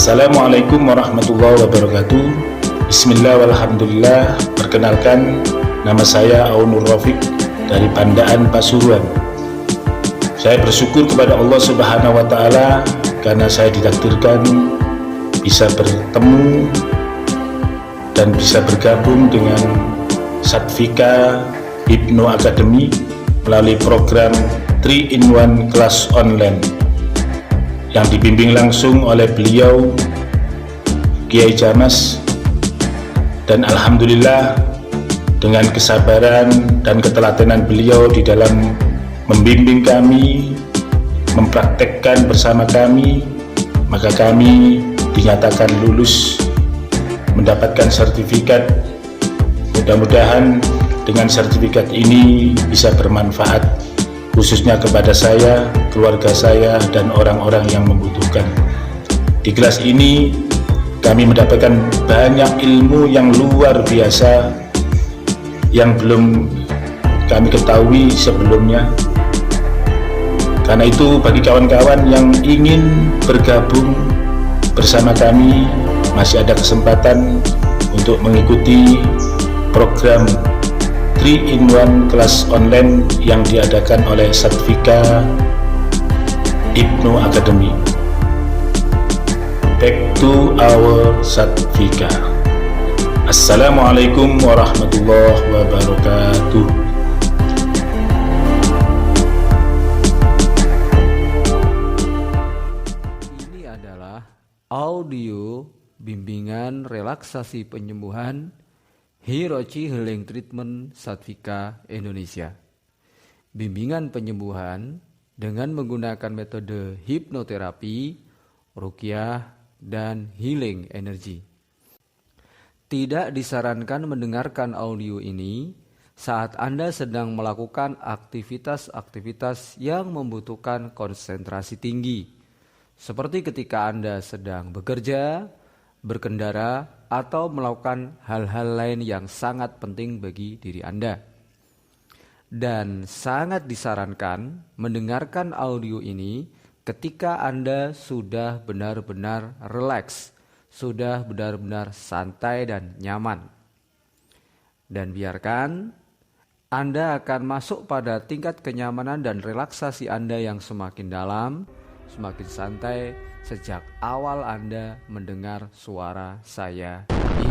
Assalamualaikum warahmatullahi wabarakatuh. Bismillah walhamdulillah. Perkenalkan, nama saya Aunur Rafiq dari Pandaan Pasuruan. Saya bersyukur kepada Allah Subhanahu wa Ta'ala karena saya ditakdirkan bisa bertemu dan bisa bergabung dengan Satvika Hipno Academy melalui program 3-in-1 kelas online yang dibimbing langsung oleh beliau Kiai Jamas, dan alhamdulillah dengan kesabaran dan ketelatenan beliau di dalam membimbing kami, mempraktekkan bersama kami, maka kami dinyatakan lulus mendapatkan sertifikat. Mudah-mudahan dengan sertifikat ini bisa bermanfaat khususnya kepada saya, keluarga saya, dan orang-orang yang membutuhkan. Di kelas ini kami mendapatkan banyak ilmu yang luar biasa yang belum kami ketahui sebelumnya. Karena itu bagi kawan-kawan yang ingin bergabung bersama kami, masih ada kesempatan untuk mengikuti program 3-in-1 kelas online yang diadakan oleh Satvika Hipno Academy. Back to our Satvika. Assalamualaikum warahmatullahi wabarakatuh. Ini adalah audio bimbingan relaksasi penyembuhan Hirochi Healing Treatment Satvika Indonesia. Bimbingan penyembuhan dengan menggunakan metode hipnoterapi, ruqyah, dan healing energi. Tidak disarankan mendengarkan audio ini saat Anda sedang melakukan aktivitas-aktivitas yang membutuhkan konsentrasi tinggi, seperti ketika Anda sedang bekerja, berkendara, atau melakukan hal-hal lain yang sangat penting bagi diri Anda. Dan sangat disarankan mendengarkan audio ini ketika Anda sudah benar-benar rileks, sudah benar-benar santai dan nyaman. Dan biarkan Anda akan masuk pada tingkat kenyamanan dan relaksasi Anda yang semakin dalam, semakin santai sejak awal Anda mendengar suara saya ini.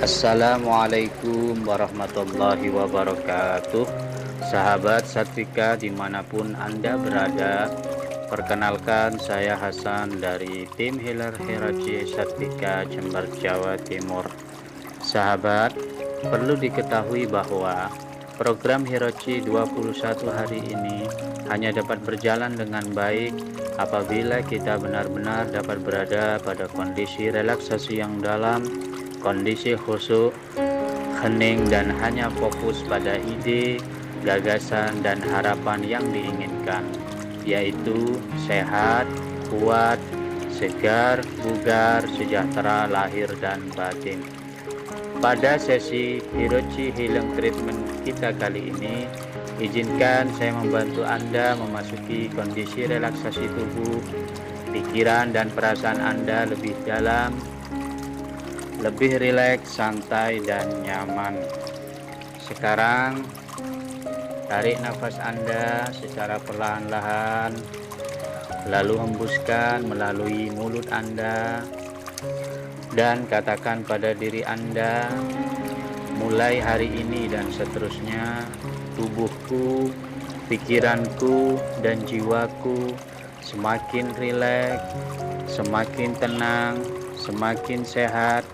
Assalamualaikum warahmatullahi wabarakatuh. Sahabat Satvika dimanapun Anda berada, perkenalkan saya Hasan dari tim Healer Hirochi Satvika Jember, Jawa Timur. Sahabat, perlu diketahui bahwa program Hirochi 21 hari ini hanya dapat berjalan dengan baik apabila kita benar-benar dapat berada pada kondisi relaksasi yang dalam, kondisi khusyuk, hening, dan hanya fokus pada ide, gagasan, dan harapan yang diinginkan, yaitu sehat, kuat, segar, bugar, sejahtera lahir dan batin. Pada sesi Hirochi Healing Treatment kita kali ini, izinkan saya membantu Anda memasuki kondisi relaksasi tubuh, pikiran, dan perasaan Anda lebih dalam, lebih rileks, santai, dan nyaman. Sekarang tarik nafas Anda secara perlahan-lahan, lalu hembuskan melalui mulut Anda, dan katakan pada diri Anda, mulai hari ini dan seterusnya, tubuhku, pikiranku, dan jiwaku semakin rileks, semakin tenang, semakin sehat,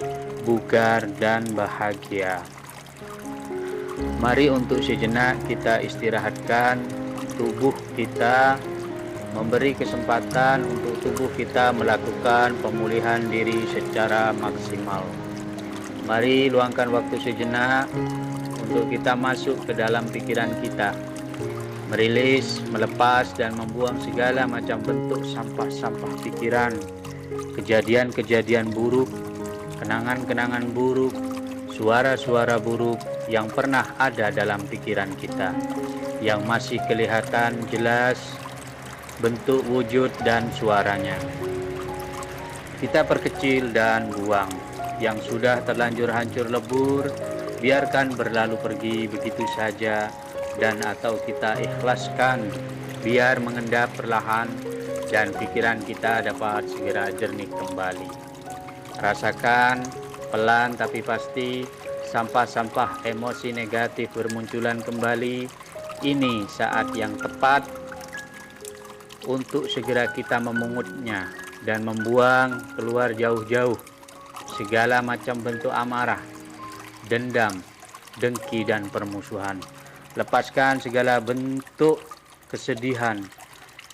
bugar, dan bahagia. Mari untuk sejenak kita istirahatkan tubuh kita memberi kesempatan untuk tubuh kita melakukan pemulihan diri secara maksimal. Mari luangkan waktu sejenak untuk kita masuk ke dalam pikiran kita, merilis, melepas, dan membuang segala macam bentuk sampah-sampah pikiran, kejadian-kejadian buruk, kenangan-kenangan buruk, suara-suara buruk yang pernah ada dalam pikiran kita, yang masih kelihatan jelas bentuk wujud dan suaranya. Kita perkecil dan buang. Yang sudah terlanjur hancur lebur, biarkan berlalu pergi begitu saja, dan atau kita ikhlaskan biar mengendap perlahan dan pikiran kita dapat segera jernih kembali. Rasakan pelan tapi pasti sampah-sampah emosi negatif bermunculan kembali. Ini saat yang tepat untuk segera kita memungutnya dan membuang keluar jauh-jauh segala macam bentuk amarah, dendam, dengki, dan permusuhan. Lepaskan segala bentuk kesedihan,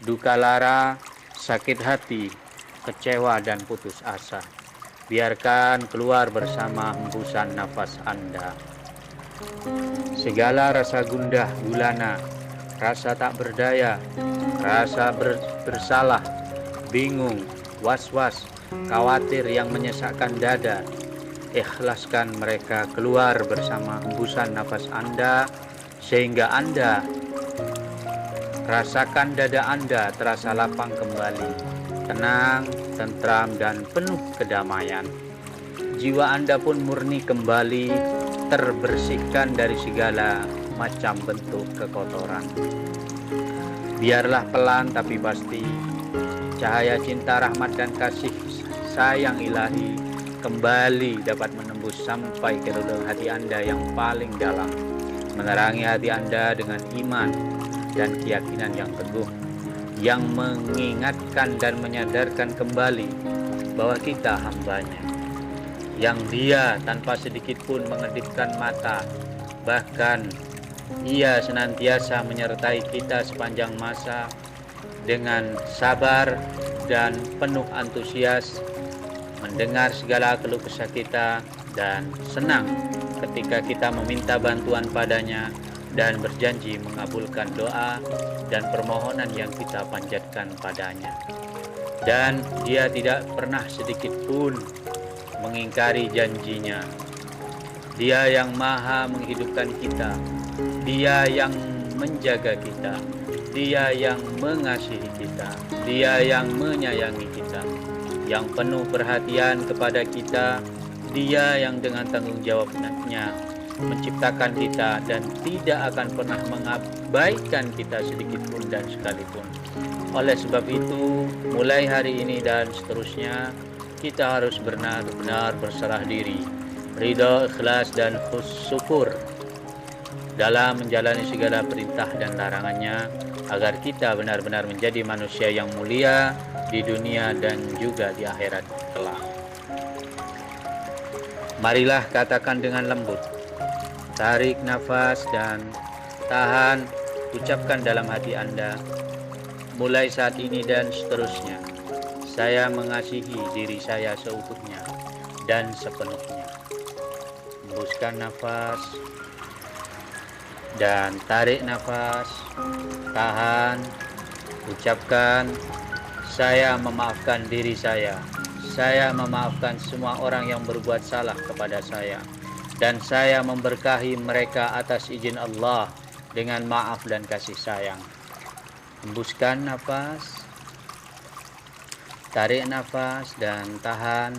duka lara, sakit hati, kecewa, dan putus asa. Biarkan keluar bersama hembusan nafas Anda. Segala rasa gundah gulana, rasa tak berdaya, rasa bersalah, bingung, was-was, khawatir yang menyesakkan dada, ikhlaskan mereka keluar bersama hembusan nafas Anda, sehingga Anda rasakan dada Anda terasa lapang kembali, tenang, tentram, dan penuh kedamaian. Jiwa Anda pun murni kembali, terbersihkan dari segala macam bentuk kekotoran. Biarlah pelan tapi pasti cahaya cinta, rahmat, dan kasih sayang ilahi kembali dapat menembus sampai ke relung hati Anda yang paling dalam, menerangi hati Anda dengan iman dan keyakinan yang teguh, yang mengingatkan dan menyadarkan kembali bahwa kita hambanya, yang Dia tanpa sedikit pun mengedipkan mata, bahkan Ia senantiasa menyertai kita sepanjang masa dengan sabar dan penuh antusias, mendengar segala keluh kesah kita, dan senang ketika kita meminta bantuan padanya dan berjanji mengabulkan doa dan permohonan yang kita panjatkan padanya. Dan Dia tidak pernah sedikit pun mengingkari janjinya. Dia yang maha menghidupkan kita, Dia yang menjaga kita, Dia yang mengasihi kita, Dia yang menyayangi kita, yang penuh perhatian kepada kita, Dia yang dengan tanggung jawabnya menciptakan kita dan tidak akan pernah mengabaikan kita sedikit pun dan sekalipun. Oleh sebab itu, mulai hari ini dan seterusnya, kita harus benar-benar berserah diri, ridha, ikhlas, dan syukur dalam menjalani segala perintah dan larangannya, agar kita benar-benar menjadi manusia yang mulia di dunia dan juga di akhirat kelak. Marilah katakan dengan lembut, tarik nafas dan tahan, ucapkan dalam hati Anda, mulai saat ini dan seterusnya, saya mengasihi diri saya seutuhnya dan sepenuhnya. Hembuskan nafas dan tarik nafas, tahan, ucapkan, saya memaafkan diri saya memaafkan semua orang yang berbuat salah kepada saya, dan saya memberkahi mereka atas izin Allah dengan maaf dan kasih sayang. Hembuskan nafas, tarik nafas dan tahan,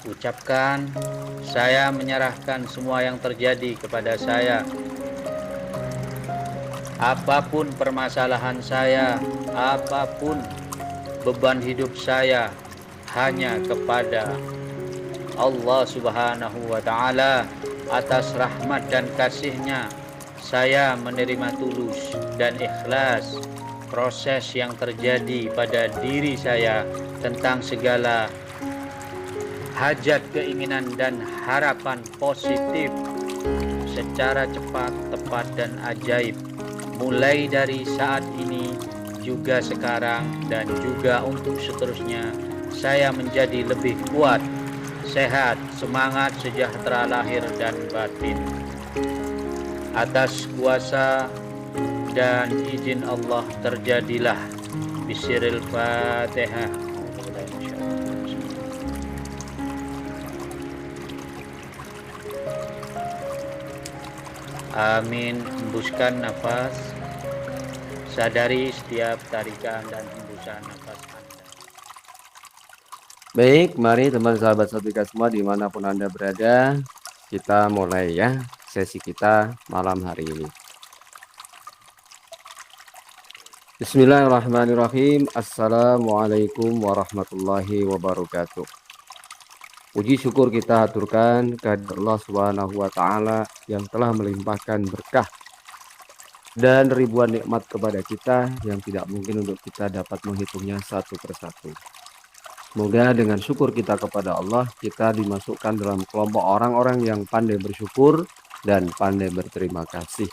ucapkan, saya menyerahkan semua yang terjadi kepada saya. Apapun permasalahan saya, apapun beban hidup saya, hanya kepada Allah Subhanahu wa Ta'ala. Atas rahmat dan kasih-Nya, saya menerima tulus dan ikhlas proses yang terjadi pada diri saya tentang segala hajat, keinginan, dan harapan positif secara cepat, tepat, dan ajaib, mulai dari saat ini juga sekarang dan juga untuk seterusnya, saya menjadi lebih kuat, sehat, semangat, sejahtera lahir dan batin. Atas kuasa dan izin Allah terjadilah bisiril Fatihah. Amin. Hembuskan nafas. Sadari setiap tarikan dan hembusan nafas Anda. Baik, mari teman sahabat Satvika semua dimanapun Anda berada, kita mulai ya sesi kita malam hari ini. Bismillahirrahmanirrahim. Assalamualaikum warahmatullahi wabarakatuh. Puji syukur kita aturkan kepada Allah Subhanahu wa taala yang telah melimpahkan berkah dan ribuan nikmat kepada kita yang tidak mungkin untuk kita dapat menghitungnya satu persatu. Semoga dengan syukur kita kepada Allah, kita dimasukkan dalam kelompok orang-orang yang pandai bersyukur dan pandai berterima kasih.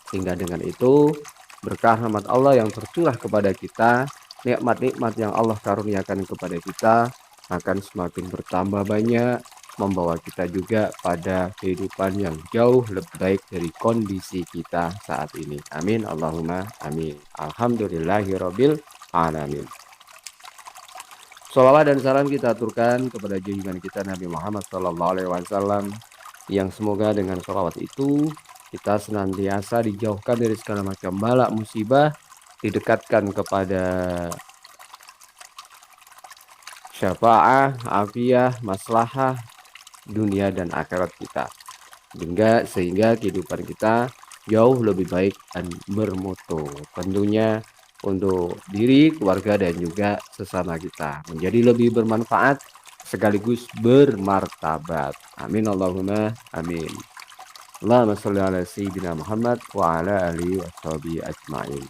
Sehingga dengan itu, berkah rahmat Allah yang tercurah kepada kita, nikmat-nikmat yang Allah karuniakan kepada kita akan semakin bertambah banyak, membawa kita juga pada kehidupan yang jauh lebih baik dari kondisi kita saat ini. Amin. Allahumma amin. Alhamdulillahirabbil alamin. Sholawat dan salam kita aturkan kepada junjungan kita Nabi Muhammad SAW, yang semoga dengan sholawat itu kita senantiasa dijauhkan dari segala macam bala musibah, didekatkan kepada syafaah, afiah, maslahah dunia dan akhirat kita, sehingga kehidupan kita jauh lebih baik dan bermutu, tentunya untuk diri, keluarga, dan juga sesama kita menjadi lebih bermanfaat sekaligus bermartabat. Amin Allahumma amin. Allahumma sholli ala sayyidina Muhammad wa ala alihi washabihi ajma'in.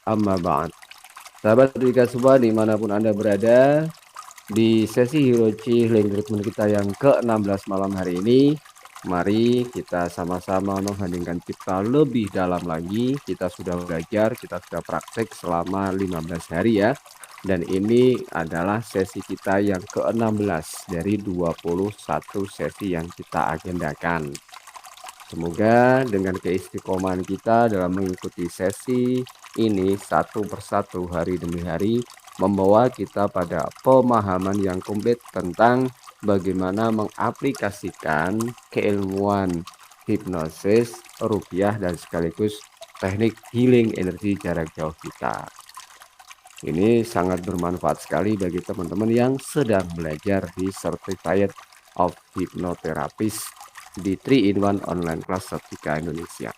Amma ba'd. Sahabat Satvika semua dimanapun Anda berada, di sesi Hirochi Healing Treatment kita yang ke-16 malam hari ini, mari kita sama-sama mengheningkan cipta lebih dalam lagi. Kita sudah belajar, kita sudah praktek selama 15 hari ya. Dan ini adalah sesi kita yang ke-16 dari 21 sesi yang kita agendakan. Semoga dengan keistiqomahan kita dalam mengikuti sesi ini satu persatu hari demi hari membawa kita pada pemahaman yang komplit tentang bagaimana mengaplikasikan keilmuan hipnosis, ruqyah, dan sekaligus teknik healing energi jarak jauh kita. Ini sangat bermanfaat sekali bagi teman-teman yang sedang belajar di Certified of Hypnotherapist di 3-in-1 online class Satvika Indonesia.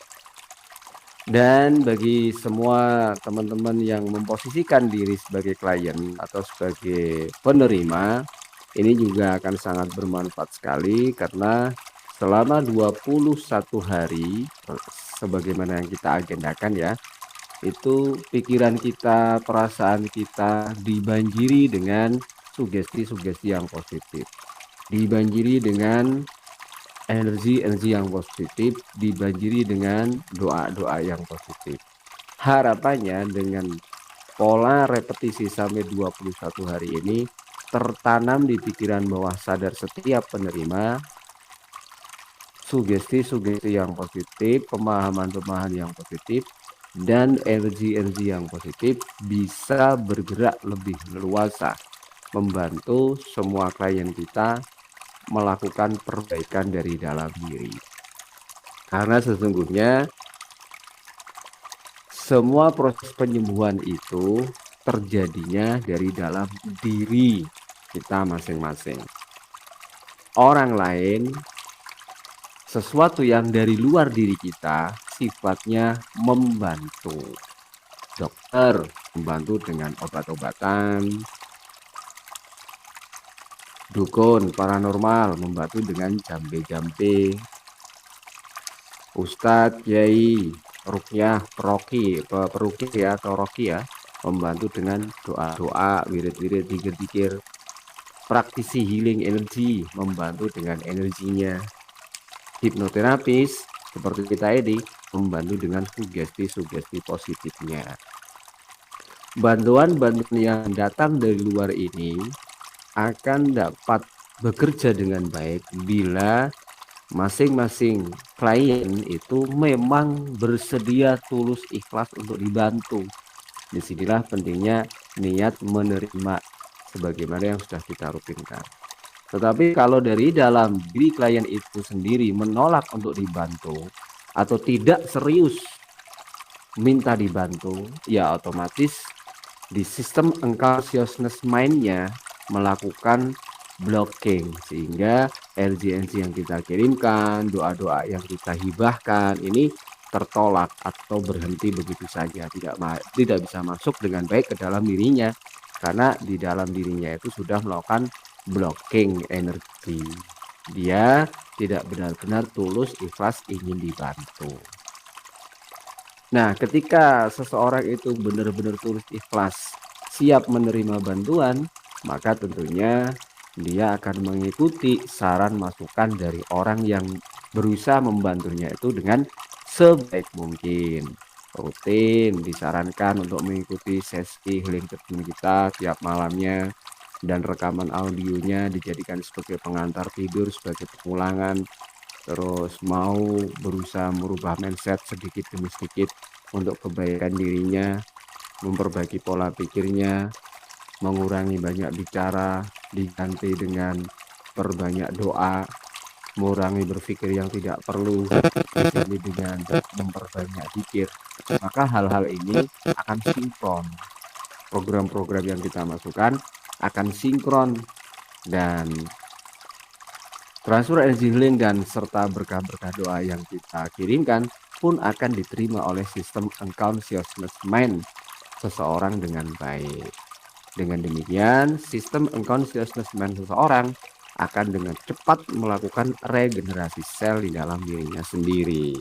Dan bagi semua teman-teman yang memposisikan diri sebagai klien atau sebagai penerima, ini juga akan sangat bermanfaat sekali karena selama 21 hari sebagaimana yang kita agendakan ya, itu pikiran kita, perasaan kita dibanjiri dengan sugesti-sugesti yang positif, dibanjiri dengan energi-energi yang positif, dibanjiri dengan doa-doa yang positif. Harapannya dengan pola repetisi sampai 21 hari ini tertanam di pikiran bawah sadar setiap penerima sugesti-sugesti yang positif, pemahaman-pemahaman yang positif, dan energi-energi yang positif bisa bergerak lebih leluasa, membantu semua klien kita melakukan perbaikan dari dalam diri. Karena sesungguhnya semua proses penyembuhan itu terjadinya dari dalam diri kita masing-masing. Orang lain, sesuatu yang dari luar diri kita sifatnya membantu. Dokter membantu dengan obat-obatan, dukun paranormal membantu dengan jambe-jambe, ustadz, kiai, ruqyah, peruqyah ya, atau roqyah membantu dengan doa-doa, wirid-wirid, zikir-zikir. Praktisi healing energi membantu dengan energinya. Hipnoterapis seperti kita ini membantu dengan sugesti-sugesti positifnya. Bantuan-bantuan yang datang dari luar ini akan dapat bekerja dengan baik bila masing-masing klien itu memang bersedia tulus ikhlas untuk dibantu. Disinilah pentingnya niat menerima sebagaimana yang sudah kita rutinkan. Tetapi kalau dari dalam diri klien itu sendiri menolak untuk dibantu atau tidak serius minta dibantu, ya otomatis di sistem unconsciousness mind-nya melakukan blocking, sehingga urgency yang kita kirimkan, doa-doa yang kita hibahkan ini tertolak atau berhenti begitu saja, tidak bisa masuk dengan baik ke dalam dirinya, karena di dalam dirinya itu sudah melakukan blocking energi. Dia tidak benar-benar tulus ikhlas ingin dibantu. Nah, ketika seseorang itu benar-benar tulus ikhlas, siap menerima bantuan, maka tentunya dia akan mengikuti saran masukan dari orang yang berusaha membantunya itu dengan sebaik mungkin. Rutin disarankan untuk mengikuti sesi healing terjun kita tiap malamnya, dan rekaman audionya dijadikan sebagai pengantar tidur, sebagai pengulangan. Terus mau berusaha merubah mindset sedikit demi sedikit untuk kebaikan dirinya, memperbaiki pola pikirnya, mengurangi banyak bicara, diganti dengan perbanyak doa, mengurangi berpikir yang tidak perlu, diganti dengan memperbanyak pikir. Maka hal-hal ini akan sinkron. Program-program yang kita masukkan akan sinkron, dan transfer energi healing dan serta berkah-berkah doa yang kita kirimkan pun akan diterima oleh sistem unconsciousness mind seseorang dengan baik. Dengan demikian, sistem unconsciousness mind seseorang akan dengan cepat melakukan regenerasi sel di dalam dirinya sendiri.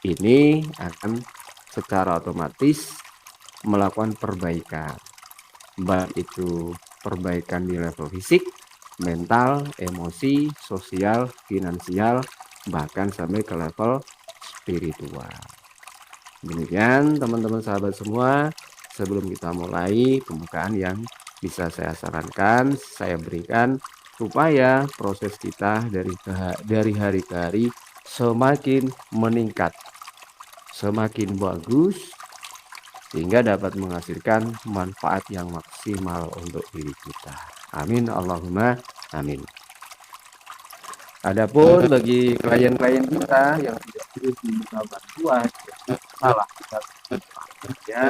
Ini akan secara otomatis melakukan perbaikan, baik itu perbaikan di level fisik, mental, emosi, sosial, finansial, bahkan sampai ke level spiritual. Demikian teman-teman sahabat semua, sebelum kita mulai, pembukaan yang bisa saya sarankan, saya berikan supaya proses kita dari hari ke hari semakin meningkat, semakin bagus, sehingga dapat menghasilkan manfaat yang maksimal untuk diri kita. Amin Allahumma amin. Adapun bagi klien-klien kita yang tidak terus meminta bantuan, salah kita ya,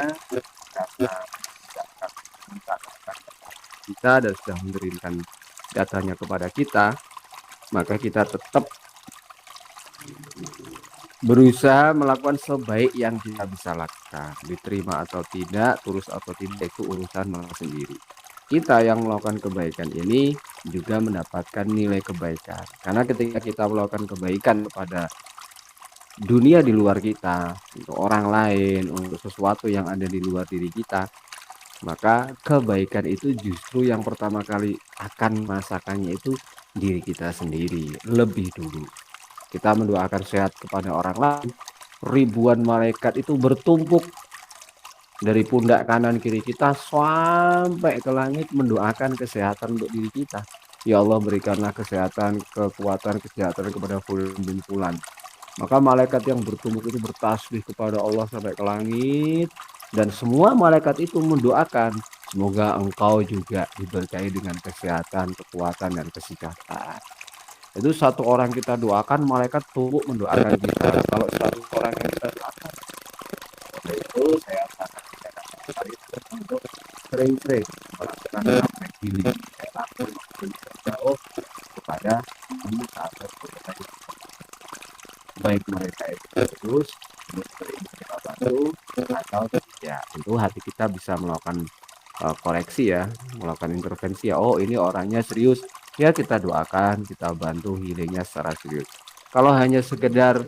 karena tidak minta kita dan sudah memberikan datanya kepada kita, maka kita tetap berusaha melakukan sebaik yang kita bisa lakukan. Diterima atau tidak, tulus atau tidak, itu urusan sendiri. Kita yang melakukan kebaikan ini juga mendapatkan nilai kebaikan, karena ketika kita melakukan kebaikan kepada dunia di luar kita, untuk orang lain, untuk sesuatu yang ada di luar diri kita, maka kebaikan itu justru yang pertama kali akan merasakannya itu diri kita sendiri lebih dulu. Kita mendoakan sehat kepada orang lain, ribuan malaikat itu bertumpuk dari pundak kanan kiri kita sampai ke langit mendoakan kesehatan untuk diri kita. Ya Allah, berikanlah kesehatan, kekuatan, kesejahteraan kepada Fulan bin Fulan. Maka malaikat yang bertumpuk itu bertasbih kepada Allah sampai ke langit, dan semua malaikat itu mendoakan semoga engkau juga diberkahi dengan kesehatan, kekuatan, dan kesejahteraan. Itu satu orang kita doakan, malaikat tumpuk mendoakan kita. Kalau satu orang yang kita doakan, itu saya sarankan untuk sering-sering melakukan healing, langsung jauh kepada sahabat baik mereka itu terus kita bantu atau tidak. Tentu hati kita bisa melakukan koreksi ya, melakukan intervensi ya. Oh, ini orangnya serius, ya kita doakan, kita bantu healingnya secara serius. Kalau hanya sekedar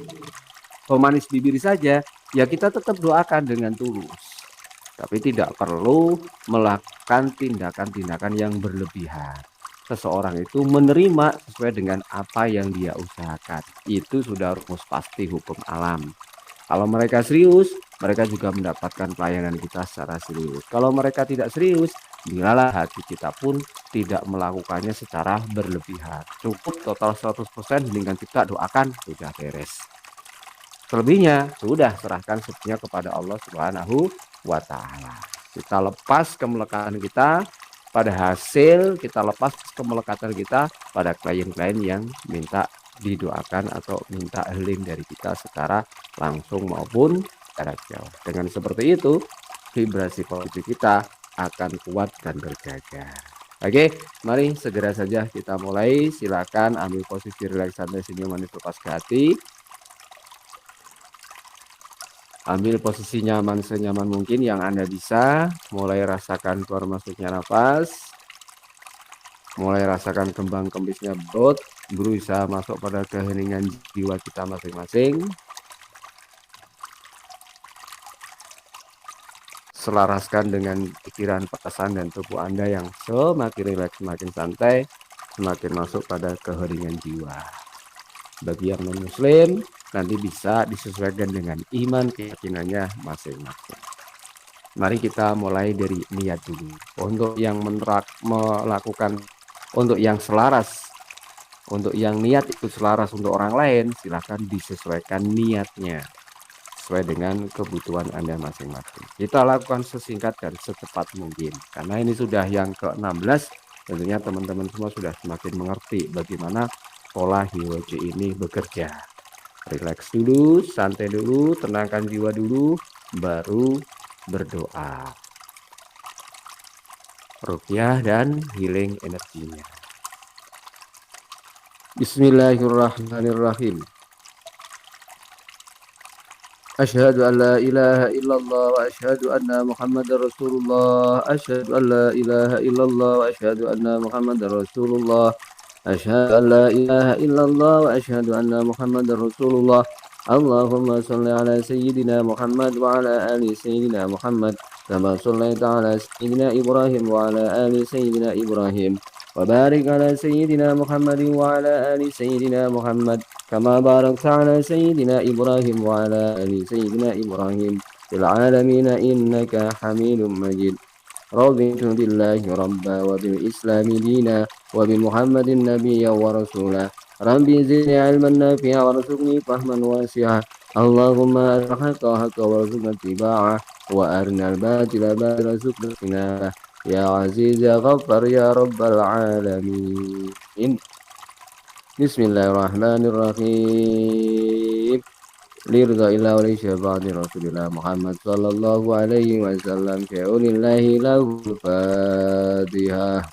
pemanis bibir saja, ya kita tetap doakan dengan tulus, tapi tidak perlu melakukan tindakan-tindakan yang berlebihan. Seseorang itu menerima sesuai dengan apa yang dia usahakan. Itu sudah rumus pasti hukum alam. Kalau mereka serius, mereka juga mendapatkan pelayanan kita secara serius. Kalau mereka tidak serius, bilalah hati kita pun tidak melakukannya secara berlebihan. Cukup total 100%, dengan kita doakan, sudah beres. Selebihnya sudah serahkan sepenuhnya kepada Allah Subhanahu wa Ta'ala. Kita lepas kemelekatan kita pada hasil, kita lepas kemelekatan kita pada klien-klien yang minta didoakan atau minta healing dari kita secara langsung maupun jarak jauh. Dengan seperti itu, vibrasi positif kita akan kuat dan berjaga. Oke, mari segera saja kita mulai. Silakan ambil posisi rileks, santai, senyum manis, lepas ke hati. Ambil posisi nyaman senyaman mungkin yang Anda bisa. Mulai rasakan keluar masuknya nafas. Mulai rasakan kembang kempisnya perut. Berusaha masuk pada keheningan jiwa kita masing-masing. Selaraskan dengan pikiran, perasaan, dan tubuh Anda yang semakin rileks, semakin santai, semakin masuk pada keheningan jiwa. Bagi yang non-muslim, nanti bisa disesuaikan dengan iman keyakinannya masing-masing. Mari kita mulai dari niat dulu. Untuk yang melakukan, untuk yang selaras, untuk yang niat ikut selaras untuk orang lain, silakan disesuaikan niatnya sesuai dengan kebutuhan Anda masing-masing. Kita lakukan sesingkat dan secepat mungkin. Karena ini sudah yang ke-16, tentunya teman-teman semua sudah semakin mengerti bagaimana pola HIWOC ini bekerja. Relax dulu, santai dulu, tenangkan jiwa dulu, baru berdoa. Ruqyah dan healing energinya. Bismillahirrahmanirrahim. Asyhadu an la ilaha illallah wa asyhadu anna Muhammadar Rasulullah. Asyhadu an la ilaha illallah wa asyhadu anna Muhammadar Rasulullah. Asyhadu an la ilaha illallah wa asyhadu anna Muhammadar Rasulullah. Allahumma shalli ala sayyidina Muhammad wa ala ali sayyidina Muhammad kama shallaita ala sayyidina Ibrahim wa ala ali sayyidina Ibrahim wa barik ala sayyidina Muhammad wa ala ali sayyidina Muhammad kama barakta ala sayyidina Ibrahim wa ala ali sayyidina Ibrahim fil alamin innaka Hamidum Majid. Raditu billahi rabba wa bil islami dina wa bi Muhammadin nabiyya wa rasula. Rabbi zidni ilman nafi'a warzuqni fahman wasi'a. Allahumma arhaqqa haqqa warzuqna tiba'ah wa arina al-batila batila warzuqna tinabah. Ya aziz ya ghaffar ya rabbal alamin. Bismillahirrahmanirrahim. Lirda illa wa li syafa'ati Rasulillah Muhammad sallallahu alaihi wasallam. Sya'unillahi lahu Fatihah.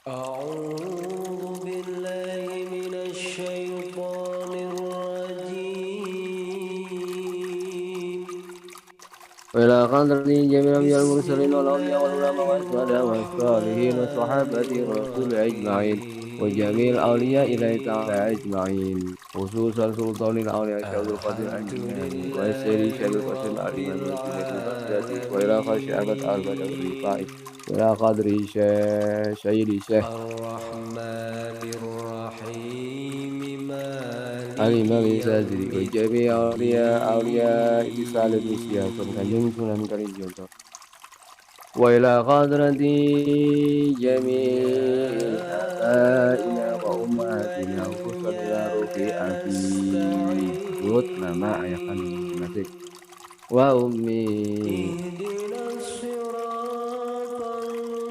أعوذ بالله من الشيطان الرجيم وإلى قدر جميع من المرسلين والأولياء والعلماء والشهداء والصالحين والصحابة والرسل أجمعين وجميع الأولياء إليه تعالى أجمعين خصوصا سلطان الأولياء شيخ القدير الجيلاني والسيري شيخ القاسم الإمام الجنيد وإلى خشعبة البدر الرفاعي وإلى قدر سيد الشيخ الرحمن الرحيم مالك الإمام السادري وجميع أولياء إسال الرسيا فالكجم سنن كريم وإلى قدرة جميع آبائنا وأمهاتنا وخصوصا في أبي sebut nama ayah kandung masing wa ummi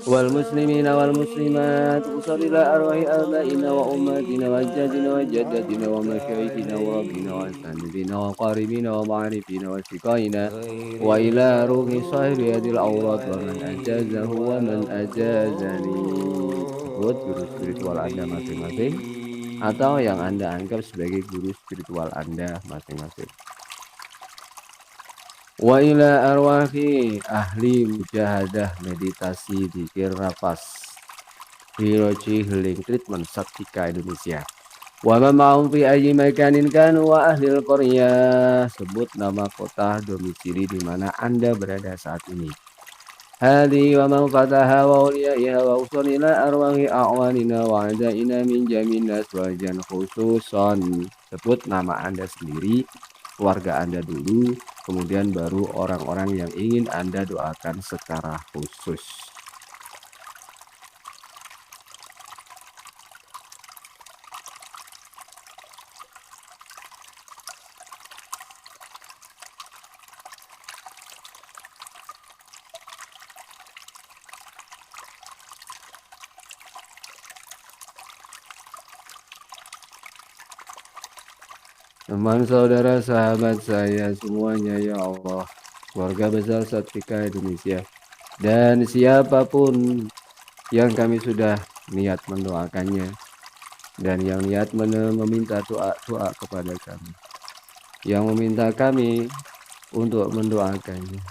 wal muslimina wal muslimat usalli ila arwahi abaina wa ummatina wa jadina wa jaddatina wa masyayikhina wa rabbina wa sanidina wa qaribina wa ma'arifina wa sikaina wa ila ruhi sahibi hadil awrat wa man ajazahu wa man ajazani. Sebut guru spiritual Anda masing-masing atau yang Anda anggap sebagai guru spiritual Anda masing-masing. Wa ila arwahi ahli mujahadah meditasi zikir nafas HIWOC Healing Treatment Saktika Indonesia. Wa ma ma'hum fi ayyi makanin kanu wa ahli al-qaryah. Sebut nama kota domisili di mana Anda berada saat ini. Hadi wa man fataha wa uliyaiha wa usul ila arwahi a'wanina wa adaina min jamin nas wajan khususan. Sebut nama Anda sendiri keluarga Anda dulu, kemudian baru orang-orang yang ingin Anda doakan secara khusus. Teman, saudara, sahabat saya semuanya, ya Allah, keluarga besar Satvika Indonesia, dan siapapun yang kami sudah niat mendoakannya, dan yang niat meminta doa-doa kepada kami, yang meminta kami untuk mendoakannya,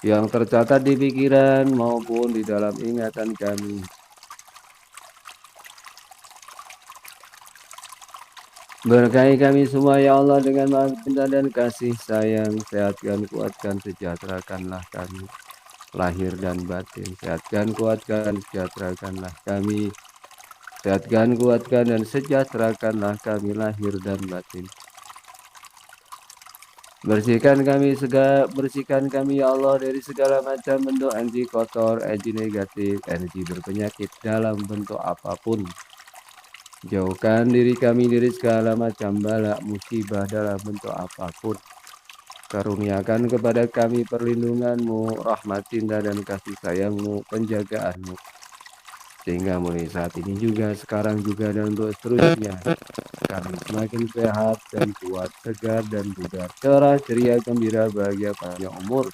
yang tercatat di pikiran maupun di dalam ingatan kami. Berkahi kami semua, ya Allah, dengan maha cinta dan kasih sayang. Sehatkan, kuatkan, sejahterakanlah kami, lahir dan batin. Sehatkan, kuatkan, sejahterakanlah kami. Sehatkan, kuatkan, dan sejahterakanlah kami, lahir dan batin. Bersihkan kami, ya Allah, dari segala macam bentuk energi kotor, energi negatif, energi berpenyakit dalam bentuk apapun. Jauhkan diri kami dari segala macam bala musibah dalam bentuk apapun. Karuniakan kepada kami perlindungan-Mu, rahmat, cinta, dan kasih sayang-Mu, penjagaan-Mu. Sehingga mulai saat ini juga, sekarang juga, dan untuk seterusnya, kami semakin sehat dan kuat, segar dan bugar, cerah, ceria, gembira, bahagia, panjang umur,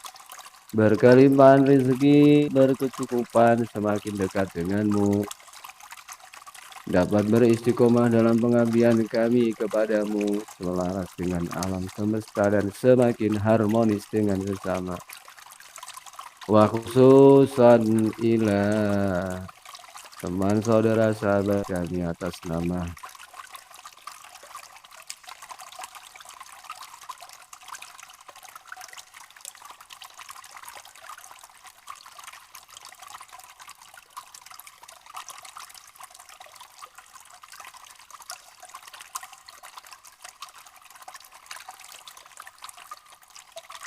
berkelimpahan rezeki, berkecukupan, semakin dekat dengan-Mu, dapat beristiqomah dalam pengabdian kami kepadamu, selaras dengan alam semesta dan semakin harmonis dengan sesama. Wa khususan ila teman, saudara, sahabat kami atas nama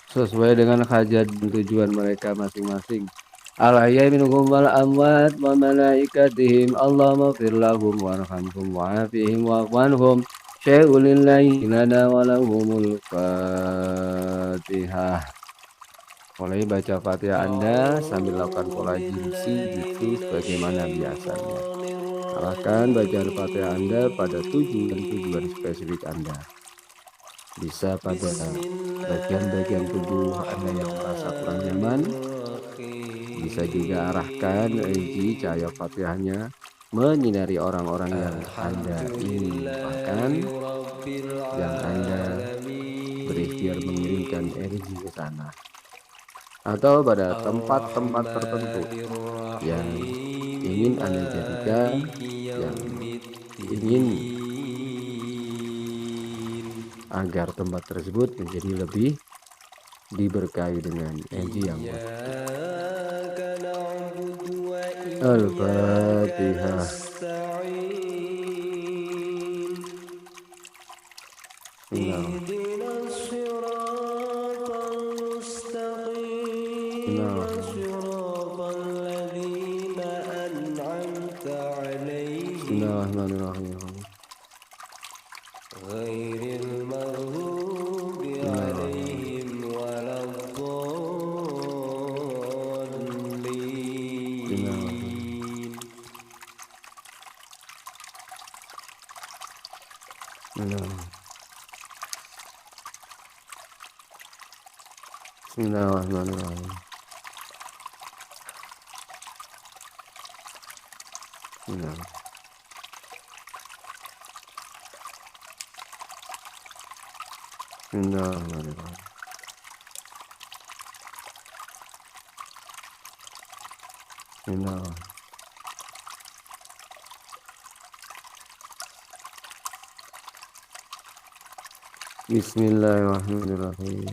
sesuai dengan hajat dan tujuan mereka masing-masing. Al-ahya minhum wal amwat wa malaikatihim Allahumma fir lahum warhamhum wa'afihim wa'afwanhum syai'ulillahi lana walahumul Fatihah. Mulai baca Fatihah Anda sambil lakukan pola jinsi gitu sebagaimana biasanya. Arahkan bacaan Fatihah Anda pada tujuan spesifik Anda. Bisa pada bagian-bagian tubuh Anda yang merasa kurang nyaman. Bisa juga arahkan energi cahaya Fatihahnya menyinari orang-orang yang Anda ingin doakan, yang Anda berikhtiar mengirimkan energi ke sana, atau pada tempat-tempat tertentu yang ingin Anda jadikan, yang ingin agar tempat tersebut menjadi lebih diberkahi dengan energi yang Al-Fatihah. Bismillahirrahmanirrahim. Ghairil maghdubi alaihim waladdallin. Bismillahirrahmanirrahim. Bismillahirrahmanirrahim. Bismillahirrahmanirrahim.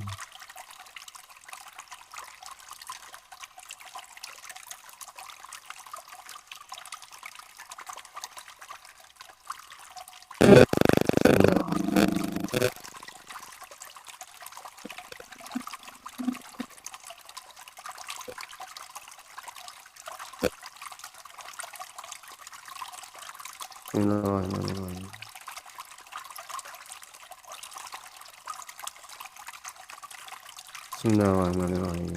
Bismillahirrahmanirrahim. Bismillahirrahmanirrahim.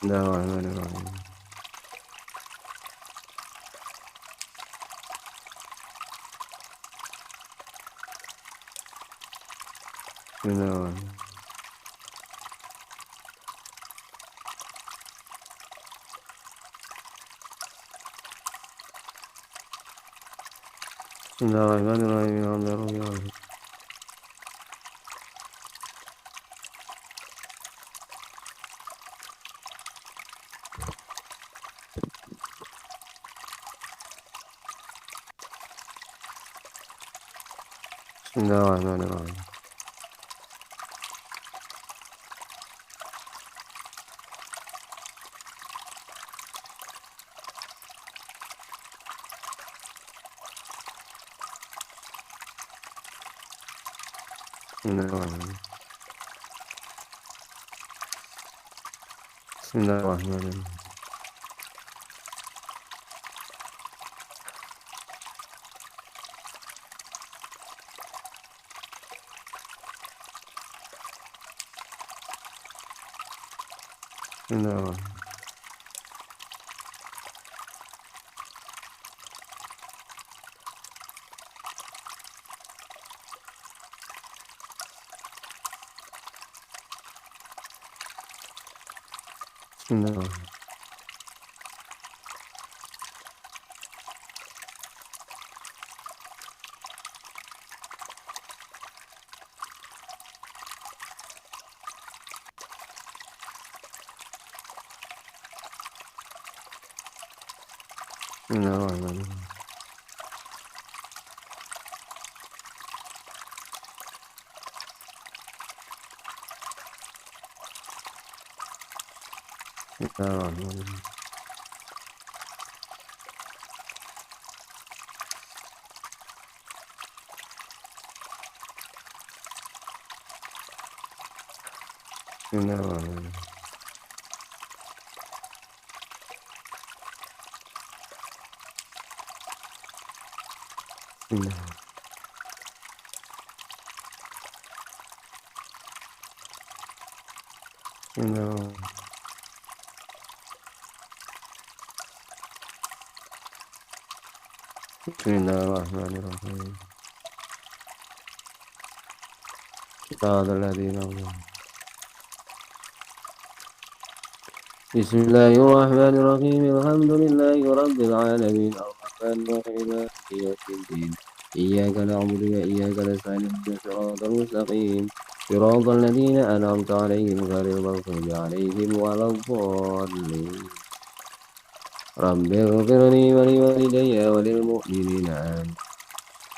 Bismillahirrahmanirrahim. Bismillahirrahmanirrahim. Bismillahirrahmanirrahim. Alhamdulillah. Bismillahirrahmanirrahim. Bismillahirrahmanirrahim. Bismillahirrahmanirrahim. Bismillahirrahmanirrahim. Bismillahirrahmanirrahim. Bismillahirrahmanirrahim. Bismillahirrahmanirrahim. Bismillahirrahmanirrahim. Bismillahirrahmanirrahim. Bismillahirrahmanirrahim. Bismillahirrahmanirrahim. Bismillahirrahmanirrahim. Alhamdulillahi rabbil alamin. Arrahmanir rahim. Maliki yaumiddin. Iyyaka na'budu wa iyyaka nasta'in. Ihdinas siratal mustaqim. Siratal ladzina an'amta 'alaihim ghairil maghdubi 'alaihim waladdallin. Rabbi ighfirli wa liwalidayya wa lil mu'minina amin.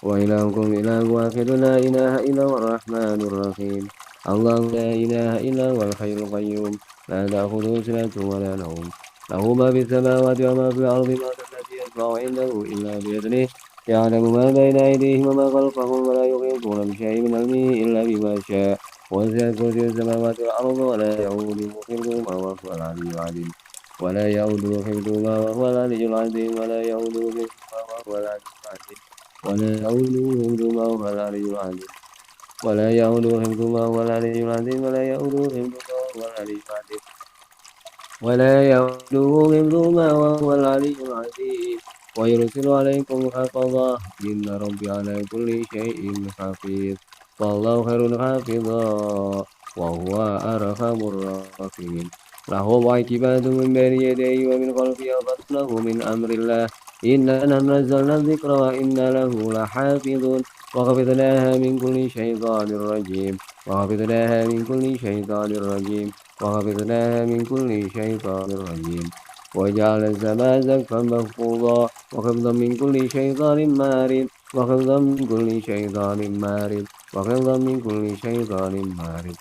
Wa ilahukum ilahu wahidun la ilaha illa huwar rahmanur rahim. Allahu la ilaha illa huwal hayyul qayyum. لا تأخذه سنة ولا نوم له ما في السماوات وما في الأرض ما ذا الذي يشفع عنده إلا بإذنه يعلم ما بين أيديهم وما خلفهم ولا يحيطون بشيء من علمه إلا بما شاء وسع كرسي السماوات والأرض ولا يؤوده حفظهما وهو العلي العظيم ولا يؤوده حفظهما وهو العلي العظيم ولا يؤوده حفظهما وهو العلي العظيم ولا يؤوده حفظهما وهو العلي العظيم ولا يؤوده حفظهما وهو العلي العظيم ولا يؤوده حفظهما وهو العلي العظيم ولا يؤوده حفظهما وهو العلي العظيم ويرسل عليكم حفظا إن ربي على كل شيء حفيظ والله خير حافظا وهو أرحم الراحمين له معقبات من بين يديه ومن خلفه يحفظونه من أمر الله إنا نزلنا الذكر وإنا له لحافظون وحفظناها من كل شيطان رجيم وحفظناها من كل شيطان رجيم وحفظناها من كل شيطان رجيم وجعل السماء سقفا محفوظا وحفظا من كل شيطان مارد وحفظا من كل شيطان مارد وحفظا من كل شيطان مارد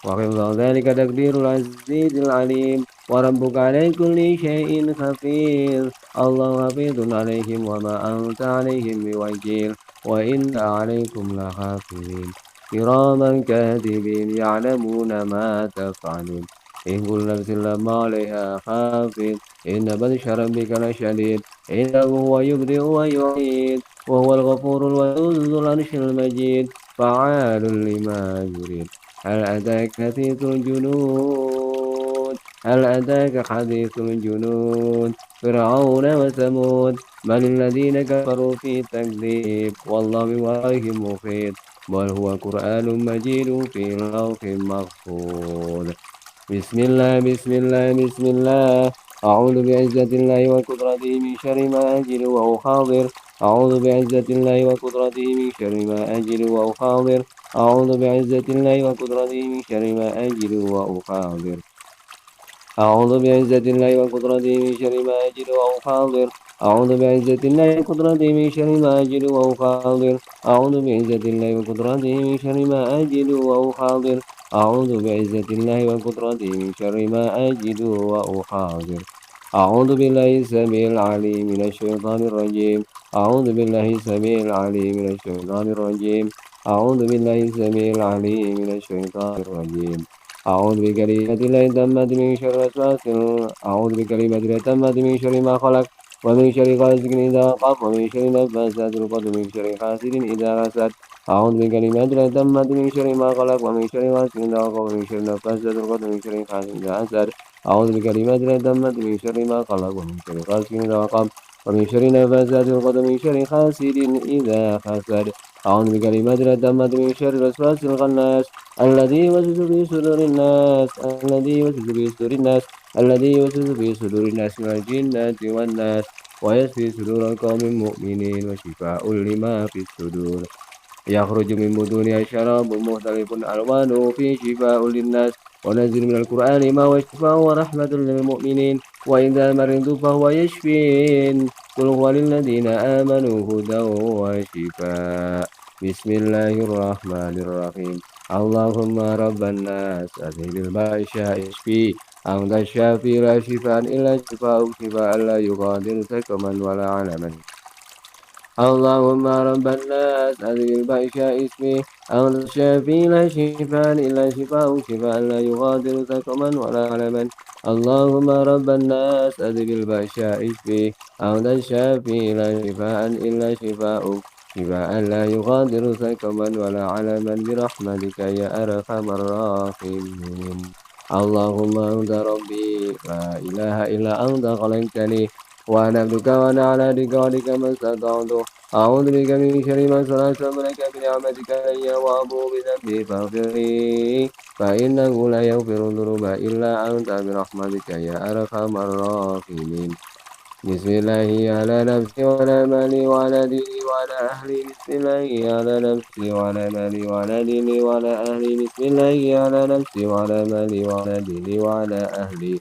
وحفظ ذلك تقدير العزيز العليم وربك على كل شيء حفيظ الله حفيظ عليهم وما أنت عليهم بوكيل وإن عليكم لحافظين كراما كاتبين يعلمون ما تفعلون إن كل نفس لما عليها حافظ إن بطش ربك لشديد إنه هو يبدئ ويعيد وهو الغفور الودود ذو العرش المجيد فعال لما يريد هل أتاك حديث الجنود هل أتاك حديث الجنود فرعون وثمود بل الذين كفروا في تكذيب والله من ورائهم محيط بل هو قرآن مجيد في لوح محفوظ بسم الله بسم الله بسم الله أعوذ بعزة الله وقدرته من شر ما أجل وهو حاضر أعوذ بعزة الله وقدرته من شر ما أجل وهو حاضر أعوذ بعزة الله وقدرته من شر ما أجل وهو حاضر أعوذ بعزة الله وقدرته من شر ما أجد وهو حاضر أعوذ بعزة الله وقدرته من شر ما أجد وهو حاضر أعوذ بعزة الله وقدرته من شر ما أجد وهو حاضر أعوذ بعزة الله وقدرته من شر ما أجد وهو حاضر أعوذ بالله السميع العليم من الشيطان الرجيم أعوذ بالله السميع العليم من الشيطان الرجيم أعوذ بالله السميع العليم من الشيطان الرجيم أعوذ بكلمات الله التامة من شر وسواس أعوذ بكلمات الله التامة من شر ما خلق ومن شر غاسق إذا وقب ومن شر نفاثات العقد ومن شر حاسد إذا حسد أعوذ بكلمات الله التامة من شر ما خلق ومن شر غاسق إذا وقب ومن شر نفاثات العقد ومن شر حاسد إذا حسد أعوذ بكلمات الله التامة من شر ما خلق ومن شر غاسق إذا وقب ومن شر نفاثات العقد ومن شر حاسد إذا حسد أعوذ بكلمات الله التامة من شر الوسواس الخناس الذي يوسوس في صدور الناس الذي يوسوس في صدور الناس الذي يوسوس في صدور الناس من الجنة والناس ويشفي صدور القوم المؤمنين وشفاء لما في الصدور يخرج من بطونها شراب مختلف ألوانه فيه شفاء للناس ونزل من القرآن ما هو شفاء ورحمة للمؤمنين وإذا مرضت فهو يشفين قل هو للذين آمنوا هدى وشفاء بسم الله الرحمن الرحيم اللهم رب الناس أذهب البأس اشفي أنت الشافي لا شفاء إلا شفاء شفاء لا يغادر سقما ولا علما اللهم رب الناس أذهب البأس اشفي أنت الشافي لا شفاء إلا شفاء شفاء لا يغادر سقما ولا علما اللهم رب الناس أذهب البأس اشفي أنت الشافي لا شفاء إلا شفاء شفاء لا يغادر سقما ولا علما برحمتك يا أرحم الراحمين اللهم أنت ربي لا إله إلا أنت خلقتني وأنا عبدك وأنا على ذكرك ما استطعت أعوذ بك من شر ما صنعت لك بنعمتك علي وأبوء بذنبي فاغفر لي فإنه لا يغفر الذنوب إلا أنت برحمتك يا أرحم الراحمين بسم الله على نفسي وعلى مالي وعلى ديني وعلى أهلي بسم الله على نفسي وعلى مالي وعلى ديني وعلى أهلي بسم الله على نفسي وعلى مالي وعلى ديني وعلى أهلي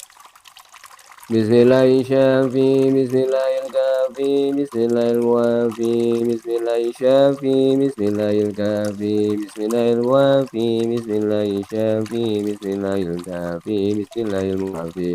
بسم الله الشافي بسم الله الكافي بسم الله الوافي بسم الله الشافي بسم الله الكافي بسم الله الوافي بسم الله الشافي بسم الله الكافي بسم الله الوافي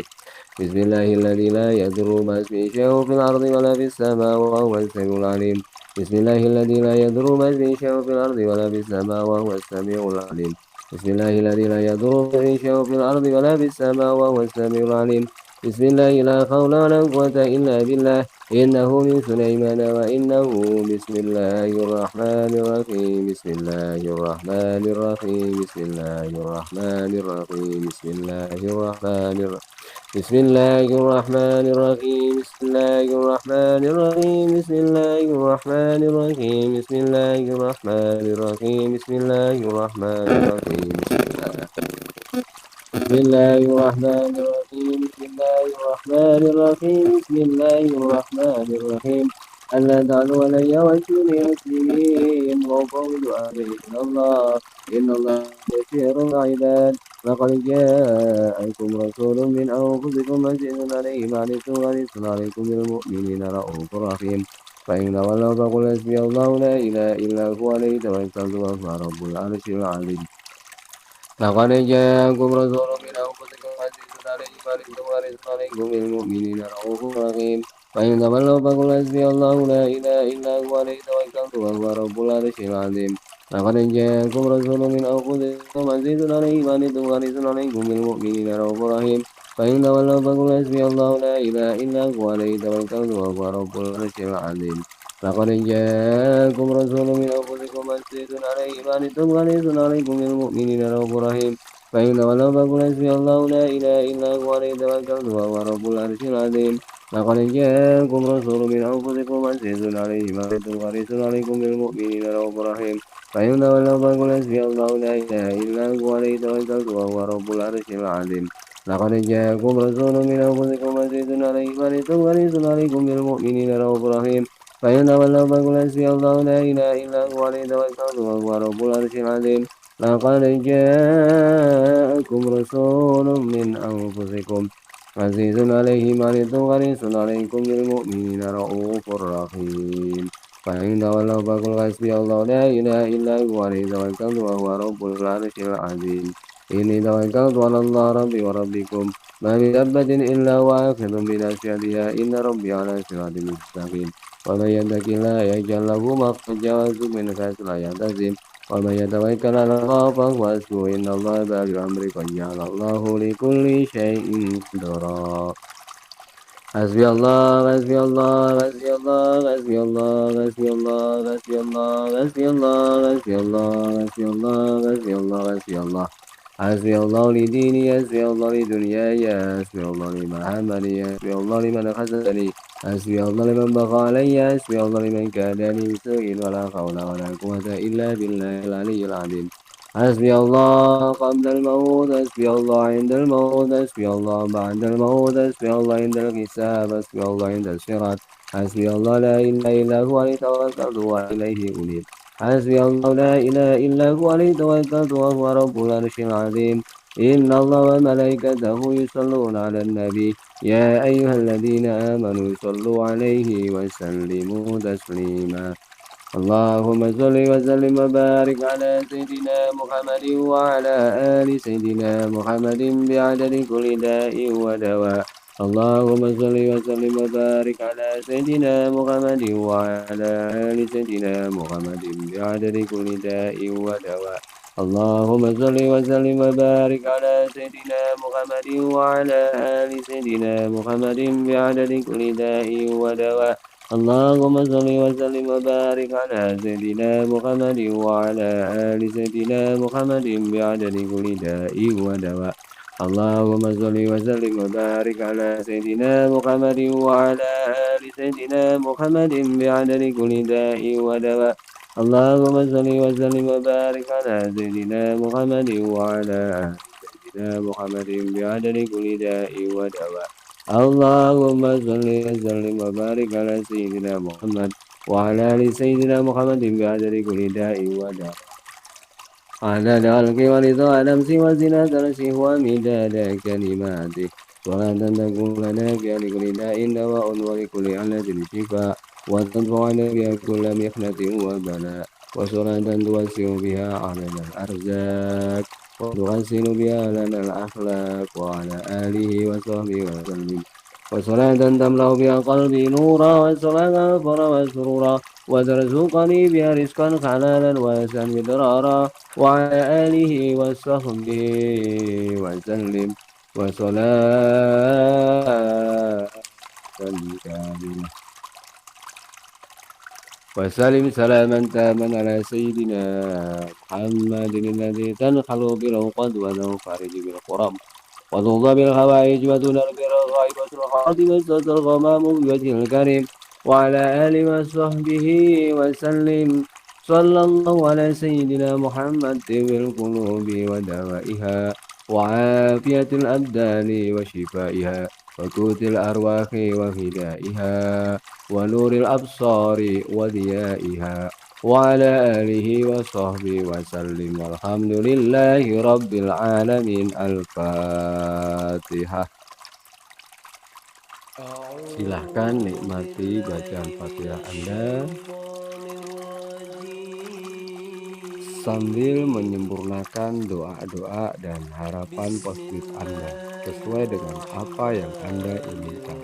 بسم الله الذي لا يضر مع اسمه شيء في الأرض ولا في السماء وهو السميع العليم بسم الله الذي لا يضر مع اسمه شيء في الأرض ولا في السماء وهو السميع العليم بسم الله الذي لا يضر مع اسمه شيء في الأرض ولا في السماء وهو السميع العليم بسم الله لا حول ولا قوة إلا بالله إنه من سليمان وإنه بسم الله الرحمن الرحيم بسم الله الرحمن الرحيم بسم الله الرحمن الرحيم بسم الله الرحمن الرحيم بسم الله الرحمن الرحيم بسم الله الرحمن الرحيم بسم الله الرحمن الرحيم بسم الله الرحمن الرحيم بسم الله الرحمن الرحيم بسم الله الرحمن الرحيم بسم الله الرحمن الرحيم بسم الله الرحمن الرحيم ألا تعلوا علي واتوني مسلمين وقول أمري إلى الله إن الله بشير العباد لقد جاءكم رسول من أنفسكم عزيز عليه ما عنتم حريص عليكم بالمؤمنين رؤوف رحيم فإن تولوا فقل حسبي الله لا إله إلا هو عليه توكلت وهو رب العرش العظيم لقد جاءكم رسول من أنفسكم عزيز عليه ما عنتم حريص عليكم بالمؤمنين رؤوف رحيم فإن تولوا فقل حسبي الله لا إله إلا هو عليه توكلت وهو رب العرش العظيم لقد جاءكم رسول من أنفسكم عزيز عليه ما عنتم حريص عليكم بالمؤمنين رؤوف رحيم فإن تولوا فقل حسبي الله لا إله إلا هو عليه توكلت وهو رب العرش العظيم لقد جاءكم رسول من أنفسكم عزيز عليه ما عنتم حريص عليكم بالمؤمنين رؤوف رحيم فإن تولوا فقل حسبي الله لا إله إلا هو عليه توكلت وهو رب العرش العظيم لقد جاءكم رسول من أنفسكم عزيز عليه ما عنتم حريص عليكم بالمؤمنين رؤوف رحيم فإن تولوا فقل حسبي الله لا إله إلا هو عليه توكلت وهو رب العرش العظيم لقد جاءكم رسول من أنفسكم عزيز عليه ما عنتم حريص عليكم بالمؤمنين رؤوف رحيم فإن تولوا فقل حسبي الله لا إله إلا هو عليه توكلت وهو رب العرش العظيم لقد جاءكم رسول من أنفسكم عزيز عليه ما عنتم حريص عليكم بالمؤمنين رؤوف رحيم فإن تولوا فقل حسبي الله لا إله إلا هو عليه توكلت وهو رب العرش العظيم إني توكلت على الله ربي وربكم ما من دابة إلا هو آخذ بناصيتها إن ربي على صراط مستقيم ومن يتق الله يجعل له مخرجا ويرزقه من حيث لا يحتسب ومن يتوكل على الله فهو حسبه إن الله بالغ أمره قد جعل الله لكل شيء قدرا حسبي الله حسبي الله حسبي الله حسبي الله حسبي الله حسبي الله حسبي الله حسبي الله حسبي الله حسبي الله حسبي الله حسبي الله لديني حسبي الله لدنياي حسبي الله لمحمدي حسبي الله لمن خذلني حسبي الله لمن بغى علي حسبي الله لمن كادني بسوء ولا حول ولا قوة إلا بالله العلي العظيم حسبي الله قبل الموت حسبي الله عند الموت حسبي الله بعد الموت حسبي الله عند الحساب حسبي الله عند الصراط حسبي الله لا إله إلا هو عليه توكلت وإليه أنيب حسبي الله لا إله إلا هو عليه توكلت وهو رب العرش العظيم إن الله وملائكته يصلون على النبي يا أيها الذين آمنوا صلوا عليه وسلموا تسليما اللهم صل وسلم وبارك على سيدنا محمد وعلى آل سيدنا محمد بعدد كل داء ودواء اللهم صل وسلم وبارك على سيدنا محمد وعلى آل سيدنا محمد بعدد كل داء ودواء اللهم صل وسلم وبارك على سيدنا محمد وعلى آل سيدنا محمد بعدد كل داء ودواء اللهم صل وسلم وبارك على سيدنا محمد وعلى آل سيدنا محمد بعدد كل داء ودواء اللهم صل وسلم وبارك على سيدنا محمد وعلى آل سيدنا محمد بعدد كل داء ودواء اللهم صل وسلم وبارك على سيدنا محمد وعلى آل سيدنا محمد بعدد كل داء ودواء اللهم صل وسلم وبارك على سيدنا محمد وعلى آل سيدنا محمد بعدد كل داء وداء عدد خلقه ورضا نفسه وزنة عرشه ومداد كلماته صلاة تكون لنا لكل داء دواء ولكل علة شفاء وتدفعنا بها كل محنة وبلاء وصلاة توسع بها علينا الأرزاق وتحسن بها لنا الأخلاق وعلى آله وصحبه وسلم وصلاة تملأ بها قلبي نورا وصلاة فرا وسرورا وترزقني بها رزقا حلالا واسعا مدرارا وعلى آله وصحبه وسلم وصلاة كاملة وسلم سلاما تاما على سيدنا محمد الذي تنحل بالعقد وتنفرج بالقرب وتوضى بالحوائج وتنال بالرغائب والصالحات وتستر الغمام بوجه الكريم وعلى آله وصحبه وسلم صلى الله على سيدنا محمد طب القلوب ودوائها وعافية الأبدان وشفائها وقوت الأرواح وفدائها ونور الأبصار وضيائها وعلى آله وصحبه وسلم والحمد لله رب العالمين. Al-Fatihah. Silahkan nikmati bacaan Fatihah Anda sambil menyempurnakan doa-doa dan harapan positif Anda sesuai dengan apa yang Anda inginkan.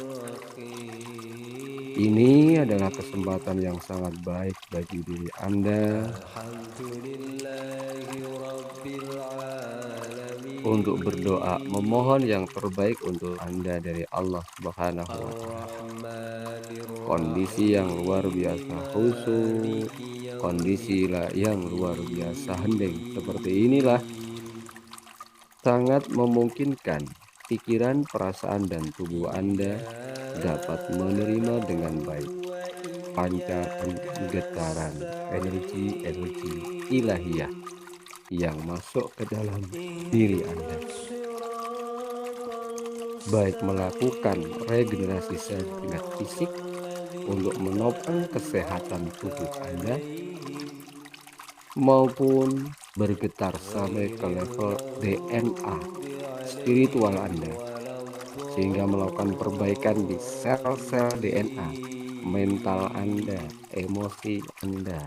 Ini adalah kesempatan yang sangat baik bagi diri Anda Alhamdulillahi Rabbil Alamin. untuk berdoa memohon yang terbaik untuk Anda dari Allah Subhanahu wa Ta'ala. Ar-Rahmanir Kondisi yang luar biasa khusyuk, Maliki kondisi yang luar biasa hening seperti inilah sangat memungkinkan pikiran, perasaan, dan tubuh Anda dapat menerima dengan baik pancaran getaran energi-energi ilahiyah yang masuk ke dalam diri Anda, baik melakukan regenerasi sejenak fisik untuk menopang kesehatan tubuh Anda, maupun bergetar sampai ke level DNA spiritual Anda, sehingga melakukan perbaikan di sel-sel DNA, mental Anda, emosi Anda,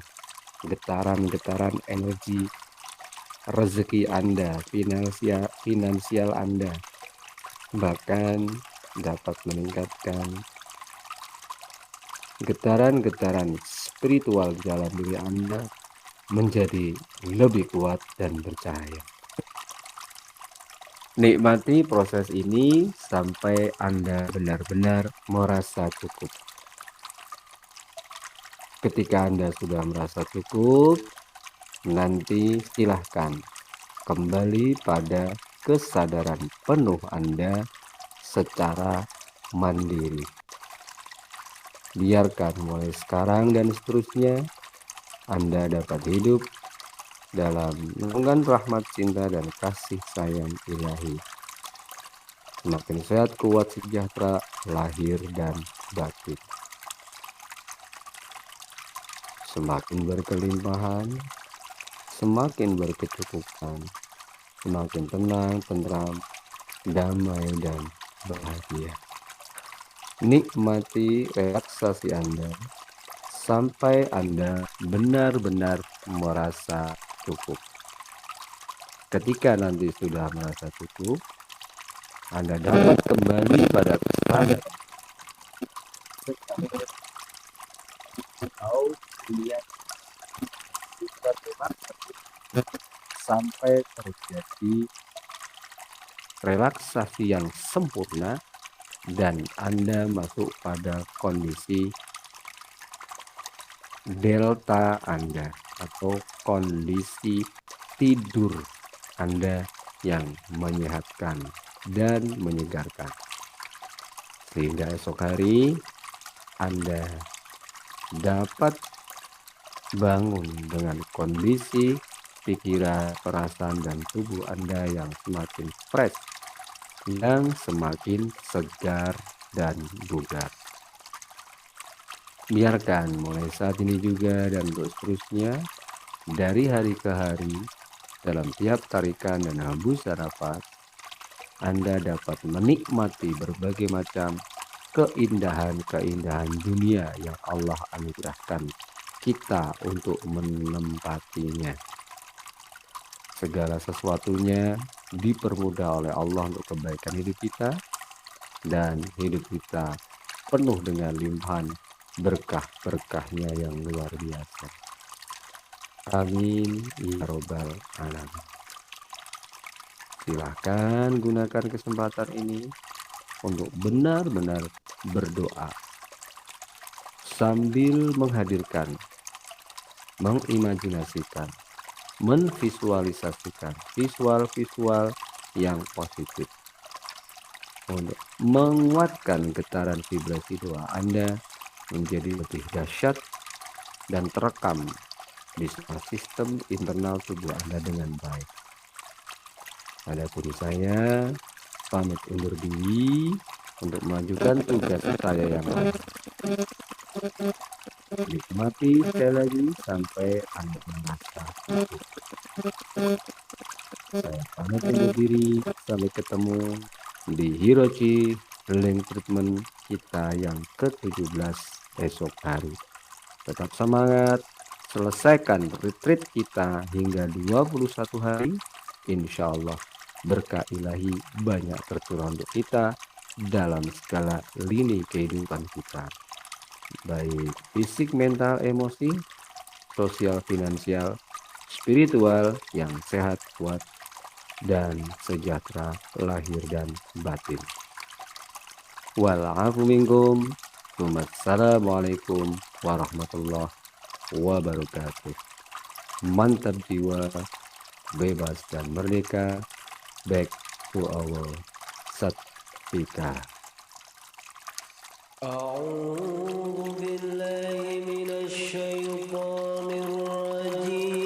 getaran-getaran energi rezeki Anda, finansial Anda, bahkan dapat meningkatkan getaran-getaran spiritual di dalam diri Anda menjadi lebih kuat dan bercahaya. Nikmati proses ini sampai Anda benar-benar merasa cukup. Ketika Anda sudah merasa cukup, nanti silahkan kembali pada kesadaran penuh Anda secara mandiri. Biarkan mulai sekarang dan seterusnya Anda dapat hidup dalam naungan rahmat, cinta, dan kasih sayang ilahi. Semakin sehat, kuat, sejahtera, lahir dan batin. Semakin berkelimpahan, semakin berkecukupan, semakin tenang, tentram, damai, dan bahagia. Nikmati relaksasi Anda sampai Anda benar-benar merasa cukup. Ketika nanti sudah merasa cukup, Anda dapat kembali pada kesadaran atau lihat sampai terjadi relaksasi yang sempurna dan Anda masuk pada kondisi delta Anda atau kondisi tidur Anda yang menyehatkan dan menyegarkan, sehingga esok hari Anda dapat bangun dengan kondisi pikiran, perasaan, dan tubuh Anda yang semakin fresh, yang semakin segar dan bugar. Biarkan mulai saat ini juga dan untuk seterusnya, dari hari ke hari, dalam tiap tarikan dan hembusan nafas, Anda dapat menikmati berbagai macam keindahan-keindahan dunia yang Allah anugerahkan kita untuk menempatinya. Segala sesuatunya dipermudah oleh Allah untuk kebaikan hidup kita, dan hidup kita penuh dengan limpahan berkah-berkahnya yang luar biasa. Amin ya robbal alamin. Silahkan gunakan kesempatan ini untuk benar-benar berdoa sambil menghadirkan, mengimajinasikan, menvisualisasikan visual-visual yang positif untuk menguatkan getaran vibrasi doa Anda menjadi lebih dahsyat dan terekam di semua sistem internal tubuh Anda dengan baik. Adapun saya pamit undur diri untuk melanjutkan tugas saya yang lain. Nikmati sekali lagi sampai Anda merasa cukup. Saya pamit undur diri, sampai ketemu di Hirochi Healing Treatment kita yang ke-17 esok hari. Tetap semangat, selesaikan retreat kita hingga 21 hari. Insya Allah berkah ilahi banyak tercurah untuk kita dalam segala lini kehidupan kita. baik fisik, mental, emosi, sosial, finansial, spiritual yang sehat, kuat, dan sejahtera lahir dan batin. Wal minkum. Wassalamualaikum warahmatullahi wabarakatuh. Mantap jiwa, bebas dan merdeka. Back to our Satvika. أعوذ بالله من الشيطان الرجيم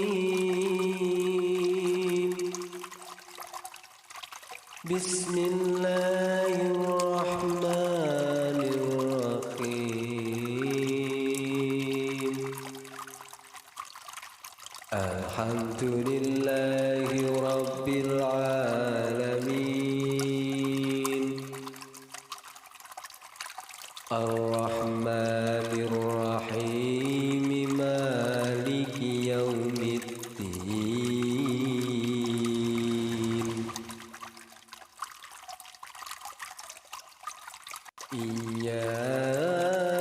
بسم الله الرحمن الرحيم الحمد لله رب العالمين الرحمن الرحيم مالك يوم الدين إياك